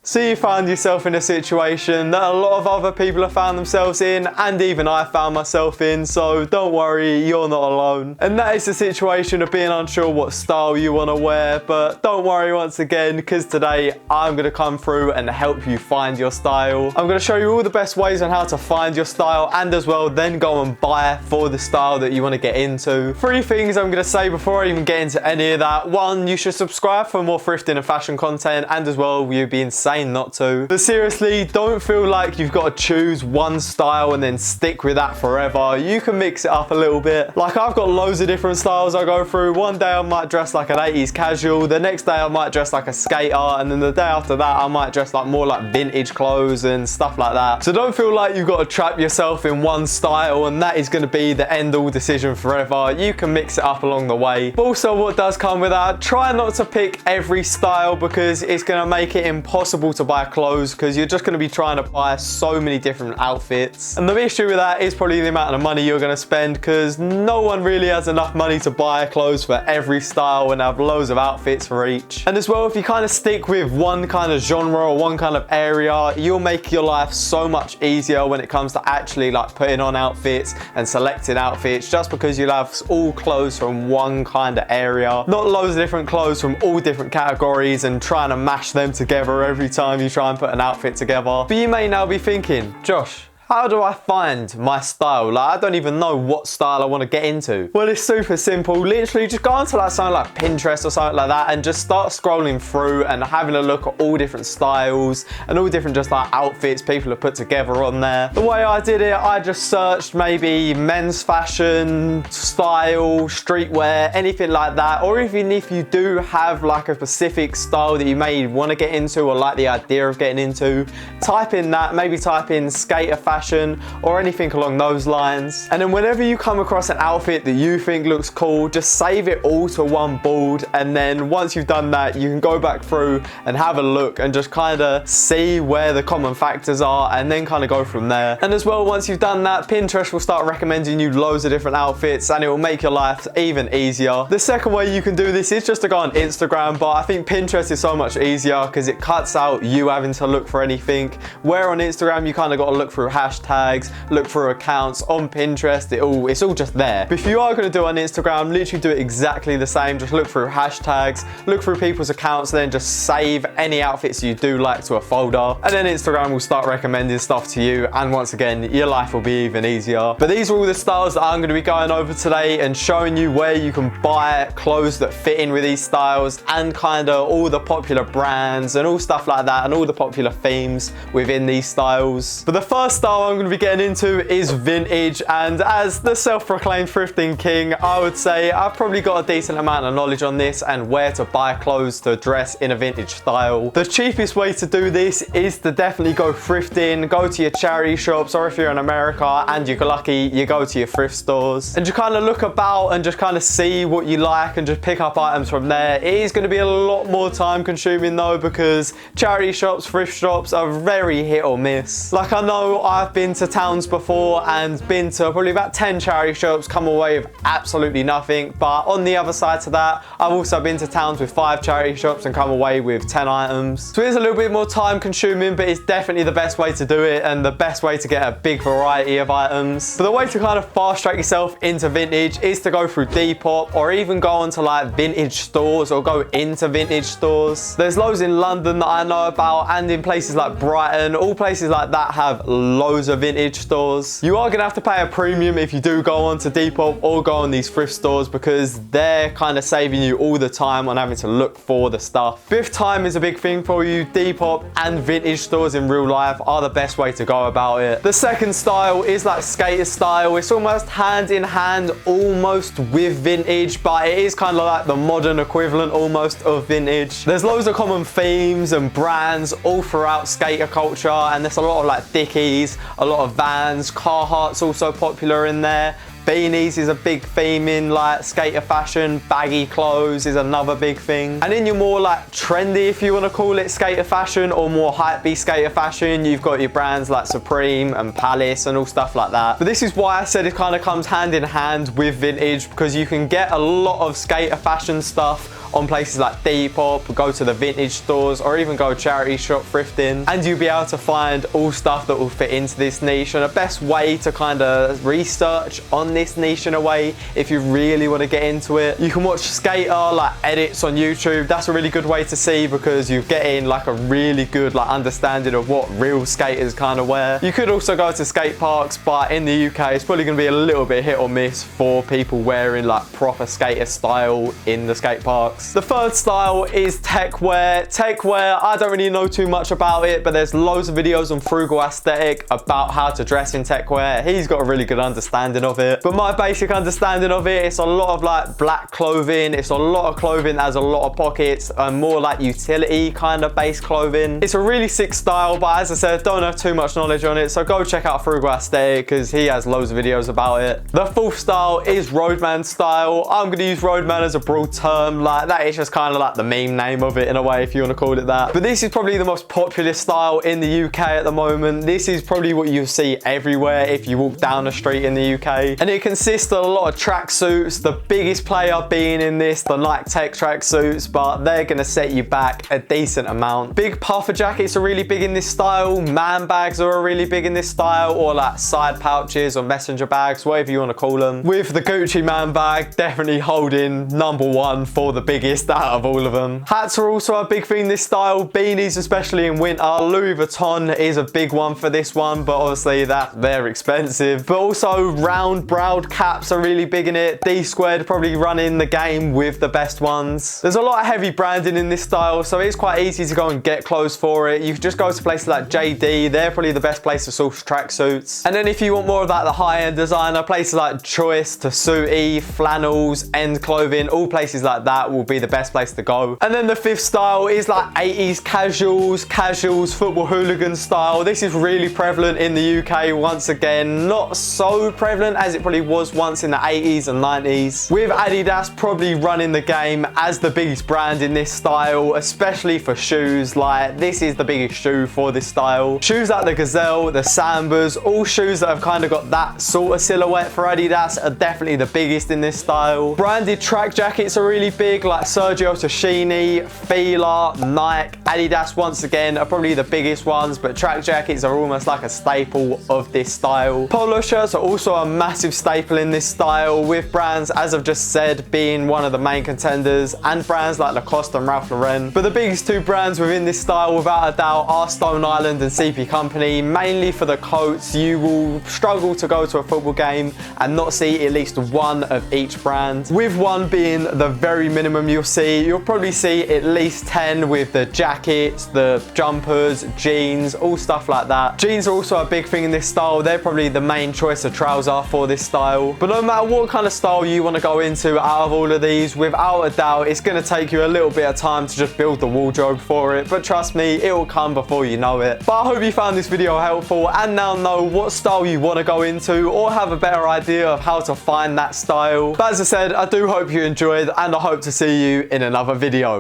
So you found yourself in a situation that a lot of other people have found themselves in, and even I found myself in, so don't worry, you're not alone. And that is the situation of being unsure what style you want to wear, but don't worry once again, because today I'm going to come through and help you find your style. I'm going to show you all the best ways on how to find your style, and as well then go and buy for the style that you want to get into. 3 things I'm going to say before I even get into any of that. 1, you should subscribe for more thrifting and fashion content, and as well, you'd be insane not to. But seriously, don't feel like you've got to choose one style and then stick with that forever. You can mix it up a little bit. Like, I've got loads of different styles I go through. One day I might dress like an 80s casual, the next day I might dress like a skater, and then the day after that I might dress like more like vintage clothes and stuff like that. So don't feel like you've got to trap yourself in one style and that is going to be the end-all decision forever. You can mix it up along the way. But also, what does come with that, try not to pick every style, because it's going to make it impossible to buy clothes, because you're just going to be trying to buy so many different outfits. And the issue with that is probably the amount of money you're going to spend, because no one really has enough money to buy clothes for every style and have loads of outfits for each. And as well, if you kind of stick with one kind of genre or one kind of area, you'll make your life so much easier when it comes to actually like putting on outfits and selecting outfits, just because you'll have all clothes from one kind of area, not loads of different clothes from all different categories and trying to mash them together every time you try and put an outfit together. But you may now be thinking, Josh, how do I find my style? Like, I don't even know what style I want to get into. Well, it's super simple. Literally just go onto like something like Pinterest or something like that and just start scrolling through and having a look at all different styles and all different just like outfits people have put together on there. The way I did it, I just searched maybe men's fashion, style, streetwear, anything like that. Or even if you do have like a specific style that you may want to get into or like the idea of getting into, type in that, maybe type in skater fashion or anything along those lines. And then whenever you come across an outfit that you think looks cool, just save it all to one board, and then once you've done that, you can go back through and have a look and just kind of see where the common factors are and then kind of go from there. And as well, once you've done that, Pinterest will start recommending you loads of different outfits and it will make your life even easier. The second way you can do this is just to go on Instagram, but I think Pinterest is so much easier because it cuts out you having to look for anything, where on Instagram you kind of got to look through hashtags, look through accounts. On Pinterest, it's all just there. But if you are going to do it on Instagram, literally do it exactly the same. Just look through hashtags, look through people's accounts, and then just save any outfits you do like to a folder, and then Instagram will start recommending stuff to you, and once again, your life will be even easier. But these are all the styles that I'm going to be going over today and showing you where you can buy clothes that fit in with these styles, and kind of all the popular brands and all stuff like that, and all the popular themes within these styles. But the first style I'm going to be getting into is vintage, and as the self-proclaimed thrifting king, I would say I've probably got a decent amount of knowledge on this and where to buy clothes to dress in a vintage style. The cheapest way to do this is to definitely go thrifting, go to your charity shops, or if you're in America and you're lucky, you go to your thrift stores and just kind of look about and just kind of see what you like and just pick up items from there. It is going to be a lot more time consuming though, because charity shops, thrift shops are very hit or miss. Like, I know I've been to towns before and been to probably about 10 charity shops, come away with absolutely nothing. But on the other side to that, I've also been to towns with 5 charity shops and come away with 10 items. So it is a little bit more time consuming, but it's definitely the best way to do it and the best way to get a big variety of items. But the way to kind of fast track yourself into vintage is to go through Depop, or even go onto like vintage stores or go into vintage stores. There's loads in London that I know about, and in places like Brighton, all places like that have loads of vintage stores. You are going to have to pay a premium if you do go on to Depop or go on these thrift stores, because they're kind of saving you all the time on having to look for the stuff. But if time is a big thing for you, Depop and vintage stores in real life are the best way to go about it. The second style is like skater style. It's almost hand in hand almost with vintage, but it is kind of like the modern equivalent almost of vintage. There's loads of common themes and brands all throughout skater culture, and there's a lot of like Dickies, a lot of Vans, Carhartt's also popular in there. Beanies is a big theme in like skater fashion. Baggy clothes is another big thing. And in your more like trendy, if you want to call it, skater fashion, or more hypebeast skater fashion, you've got your brands like Supreme and Palace and all stuff like that. But this is why I said it kind of comes hand in hand with vintage, because you can get a lot of skater fashion stuff on places like Depop, go to the vintage stores, or even go charity shop thrifting, and you'll be able to find all stuff that will fit into this niche. And the best way to kind of research on this niche in a way, if you really want to get into it, you can watch skater like edits on YouTube. That's a really good way to see, because you're getting like a really good like understanding of what real skaters kind of wear. You could also go to skate parks, but in the UK it's probably going to be a little bit hit or miss for people wearing like proper skater style in the skate parks. The third style is tech wear. Tech wear, I don't really know too much about it, but there's loads of videos on Frugal Aesthetic about how to dress in tech wear. He's got a really good understanding of it, but my basic understanding of it, it's a lot of like black clothing. It's a lot of clothing that has a lot of pockets and more like utility kind of base clothing. It's a really sick style, but as I said, don't have too much knowledge on it, so go check out Frugal Aesthetic because he has loads of videos about it. The fourth style is Roadman Style. I'm going to use Roadman as a broad term, like that is just kind of like the meme name of it in a way, if you want to call it that. But this is probably the most popular style in the UK at the moment. This is probably what you see everywhere if you walk down the street in the UK, and it consists of a lot of tracksuits. The biggest player being in this, the Nike Tech tracksuits, but they're going to set you back a decent amount. Big puffer jackets are really big in this style. Man bags are really big in this style, or like side pouches or messenger bags, whatever you want to call them. With the Gucci man bag definitely holding #1 for the biggest out of all of them. Hats are also a big thing in this style. Beanies, especially in winter. Louis Vuitton is a big one for this one, but obviously they're expensive. But also round browed caps are really big in it. D Squared probably running the game with the best ones. There's a lot of heavy branding in this style, so it's quite easy to go and get clothes for it. You can just go to places like JD. They're probably the best place to source tracksuits. And then if you want more of that, the high-end designer, places like Choice, Tessuti, Flannels, End Clothing, all places like that will be the best place to go. And then the fifth style is like 80s casuals, football hooligan style. This is really prevalent in the UK once again. Not so prevalent as it probably was once in the 80s and 90s. With Adidas probably running the game as the biggest brand in this style, especially for shoes. Like this is the biggest shoe for this style. Shoes like the Gazelle, the Sambas, all shoes that have kind of got that sort of silhouette for Adidas are definitely the biggest in this style. Branded track jackets are really big, like Sergio Tacchini, Fila, Nike, Adidas once again are probably the biggest ones, but track jackets are almost like a staple of this style. Polo shirts are also a massive staple in this style, with brands, as I've just said, being one of the main contenders, and brands like Lacoste and Ralph Lauren. But the biggest two brands within this style, without a doubt, are Stone Island and CP Company, mainly for the coats. You will struggle to go to a football game and not see at least one of each brand, with one being the very minimum you'll see. You'll probably see at least 10 with the jackets, the jumpers, jeans, all stuff like that. Jeans are also a big thing in this style. They're probably the main choice of trouser for this style. But no matter what kind of style you want to go into out of all of these, without a doubt, it's going to take you a little bit of time to just build the wardrobe for it. But trust me, it will come before you know it. But I hope you found this video helpful and now know what style you want to go into, or have a better idea of how to find that style. But as I said, I do hope you enjoyed, and I hope to see you in another video.